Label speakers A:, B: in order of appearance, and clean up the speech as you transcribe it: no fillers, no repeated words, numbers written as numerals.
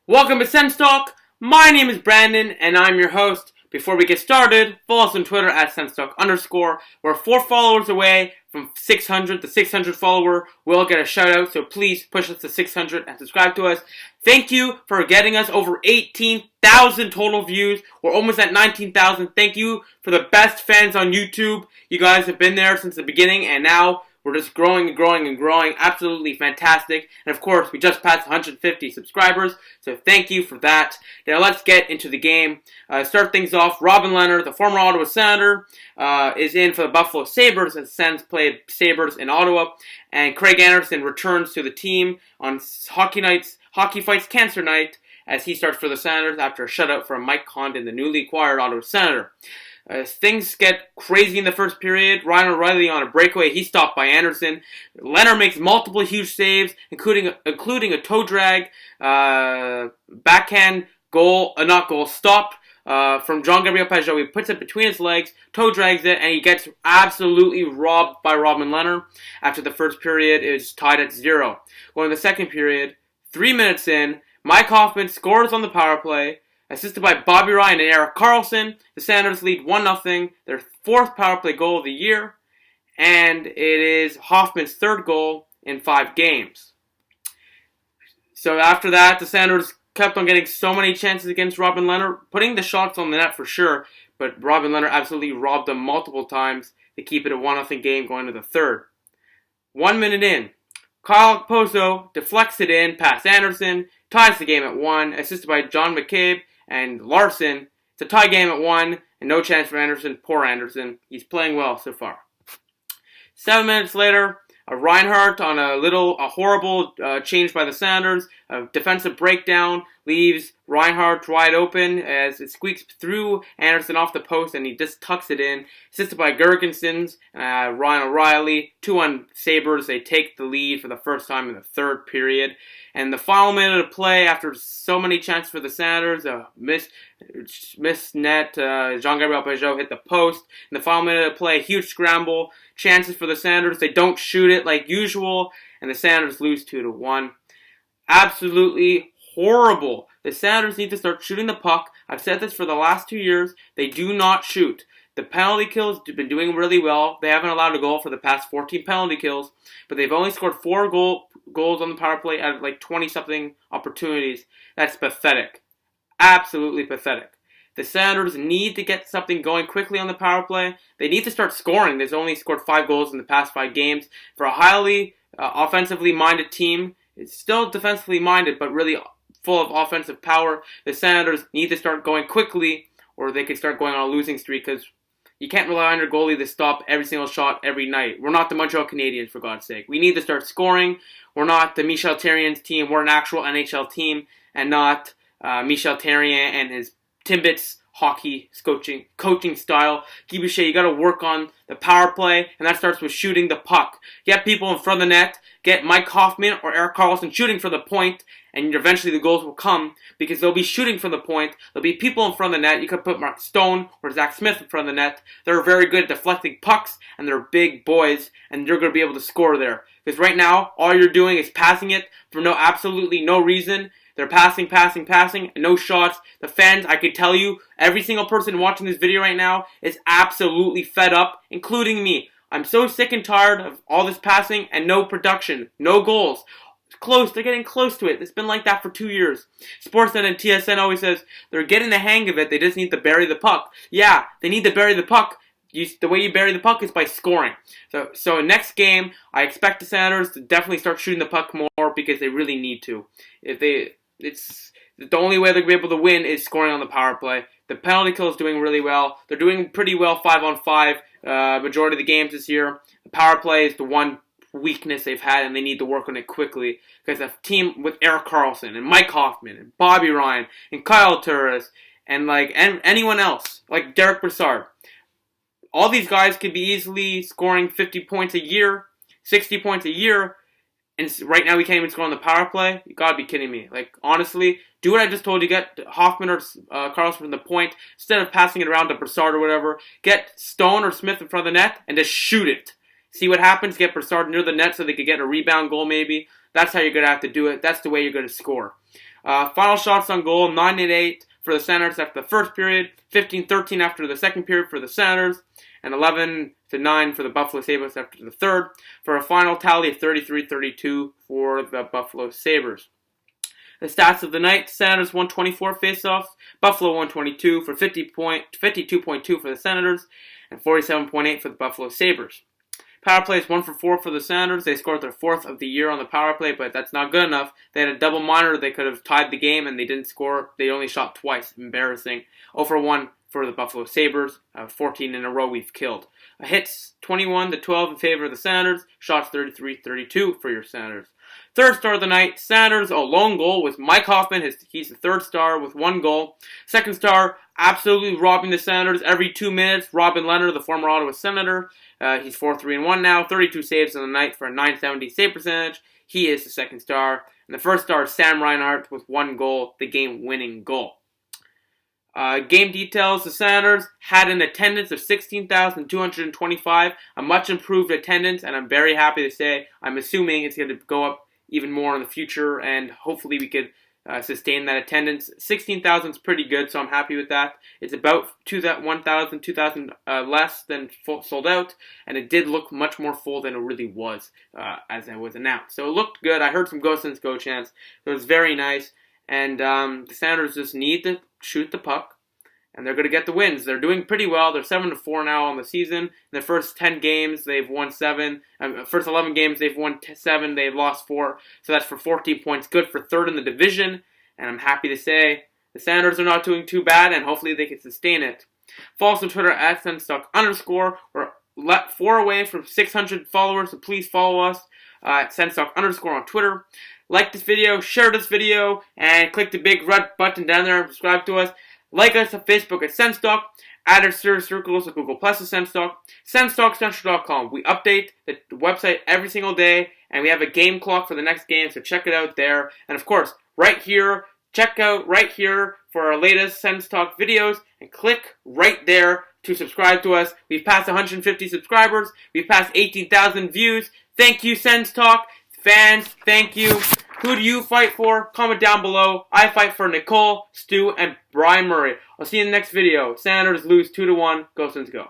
A: Welcome to SENS Talk. My name is Brandon, and I'm your host. Before we get started, follow us on Twitter at SENSTalk_. We're 4 followers away from 600. The 600 follower will get a shout out, so please push us to 600 and subscribe to us. Thank you for getting us over 18,000 total views. We're almost at 19,000. Thank you for the best fans on YouTube. You guys have been there since the beginning, and now we're just growing and growing and growing. Absolutely fantastic. And of course, we just passed 150 subscribers, so thank you for that. Now let's get into the game. Start things off. Robin Lehner, the former Ottawa Senator, is in for the Buffalo Sabres as Sens played Sabres in Ottawa. And Craig Anderson returns to the team on Hockey Fights Cancer Night as he starts for the Senators after a shutout from Mike Condon, the newly acquired Ottawa Senator. As things get crazy in the first period, Ryan O'Reilly on a breakaway, he's stopped by Anderson. Leonard makes multiple huge saves, including a toe drag, backhand goal, stopped from Jean-Gabriel Pageau. He puts it between his legs, toe drags it, and he gets absolutely robbed by Robin Lehner. After the first period, it's tied at 0. Going to the second period, 3 minutes in, Mike Hoffman scores on the power play. Assisted by Bobby Ryan and Erik Karlsson, the Senators lead 1-0, their 4th power play goal of the year, and it is Hoffman's 3rd goal in 5 games. So after that, the Senators kept on getting so many chances against Robin Lehner, putting the shots on the net for sure, but Robin Lehner absolutely robbed them multiple times to keep it a 1-0 game going to the 3rd. 1 minute in, Kyle Okposo deflects it in past Anderson, ties the game at 1, assisted by John McCabe and Larson. It's a tie game at 1, and no chance for Anderson. Poor Anderson. He's playing well so far. 7 minutes later, a Reinhardt on a horrible change by the Senators. A defensive breakdown leaves Reinhardt wide open as it squeaks through Anderson off the post, and he just tucks it in. Assisted by Gergensons, Ryan O'Reilly. 2-1 Sabres. They take the lead for the first time in the 3rd period. And the final minute of play, after so many chances for the Senators, missed net, Jean-Gabriel Pageau hit the post. In the final minute of play, huge scramble, chances for the Senators. They don't shoot it like usual, and the Senators lose 2-1. Absolutely horrible. The Senators need to start shooting the puck. I've said this for the last 2 years. They do not shoot. The penalty kills have been doing really well. They haven't allowed a goal for the past 14 penalty kills, but they've only scored 4 goals on the power play out of like 20-something opportunities. That's pathetic. Absolutely pathetic. The Senators need to get something going quickly on the power play. They need to start scoring. They've only scored 5 goals in the past 5 games. For a highly offensively minded team, it's still defensively minded, but really full of offensive power. The Senators need to start going quickly, or they could start going on a losing streak, because you can't rely on your goalie to stop every single shot every night. We're not the Montreal Canadiens, for God's sake. We need to start scoring. We're not the Michel Therrien's team. We're an actual NHL team, and not Michel Therrien and his Timbits hockey coaching style. Guy Boucher, you got to work on the power play, and that starts with shooting the puck. Get people in front of the net. Get Mike Hoffman or Erik Karlsson shooting for the point, and eventually the goals will come because they'll be shooting from the point. There'll be people in front of the net. You could put Mark Stone or Zach Smith in front of the net. They're very good at deflecting pucks, and they're big boys, and they're going to be able to score there. Because right now, all you're doing is passing it for absolutely no reason. They're passing, and no shots. The fans, I could tell you, every single person watching this video right now is absolutely fed up, including me. I'm so sick and tired of all this passing and no production, no goals. It's close, they're getting close to it. It's been like that for 2 years. Sportsnet and TSN always says they're getting the hang of it, they just need to bury the puck. Yeah, they need to bury the puck. The way you bury the puck is by scoring. So next game, I expect the Senators to definitely start shooting the puck more because they really need to. It's the only way they're going to be able to win is scoring on the power play. The penalty kill is doing really well. They're doing pretty well 5-on-5 majority of the games this year. The power play is the one weakness they've had, and they need to work on it quickly because a team with Erik Karlsson and Mike Hoffman and Bobby Ryan and Kyle Turris and anyone else like Derek Brassard, all these guys could be easily scoring 50 points a year, 60 points a year. And right now we can't even score on the power play. You gotta be kidding me. Like, honestly, do what I just told you. Get Hoffman or Karlsson from the point. Instead of passing it around to Brassard or whatever, get Stone or Smith in front of the net and just shoot it. See what happens. Get Brassard near the net so they could get a rebound goal maybe. That's how you're going to have to do it. That's the way you're going to score. Final shots on goal, 9-8 for the Senators after the first period, 15-13 after the second period for the Senators, and 11-9 for the Buffalo Sabres after the third, for a final tally of 33-32 for the Buffalo Sabres. The stats of the night: Senators won 24 faceoffs, Buffalo won 22 for 52.2 for the Senators, and 47.8 for the Buffalo Sabres. Power play is 1 for 4 for the Senators. They scored their 4th of the year on the power play, but that's not good enough. They had a double minor. They could have tied the game, and they didn't score. They only shot twice. Embarrassing. 0 for 1 for the Buffalo Sabres. 14 in a row we've killed. Hits 21-12 in favor of the Senators. Shots 33-32 for your Senators. Third star of the night, Senators, a lone goal with Mike Hoffman. He's the third star with 1 goal. Second star, absolutely robbing the Senators every 2 minutes. Robin Lehner, the former Ottawa Senator. He's 4-3-1 now. 32 saves on the night for a .970 save percentage. He is the second star. And the first star is Sam Reinhart with 1 goal, the game-winning goal. Game details: the Senators had an attendance of 16,225, a much improved attendance, and I'm very happy to say, I'm assuming it's going to go up even more in the future, and hopefully we could sustain that attendance. 16,000 is pretty good, so I'm happy with that. It's about 2,000 less than sold out, and it did look much more full than it really was as it was announced. So it looked good. I heard some Go Sens Go chants. It was very nice, and the Senators just need to shoot the puck, and they're going to get the wins. They're doing pretty well. They're 7-4 now on the season. In the first 10 games, they've won 7. First 11 games, they've won 7. They've lost 4. So that's for 14 points. Good for third in the division. And I'm happy to say the Senators are not doing too bad, and hopefully they can sustain it. Follow us on Twitter at @SensTalk_. We're 4 away from 600 followers, so please follow us at SensTalk_ on Twitter. Like this video, share this video, and click the big red button down there and subscribe to us. Like us on Facebook at SensTalk. Add our circles at Google Plus at SensTalk. SensTalkCentral.com. We update the website every single day, and we have a game clock for the next game, so check it out there. And of course, right here, check out right here for our latest SensTalk videos, and click right there to subscribe to us. We've passed 150 subscribers. We've passed 18,000 views. Thank you, SensTalk. Fans, thank you. Who do you fight for? Comment down below. I fight for Nicole, Stu, and Brian Murray. I'll see you in the next video. Senators lose 2-1. Go Sens go.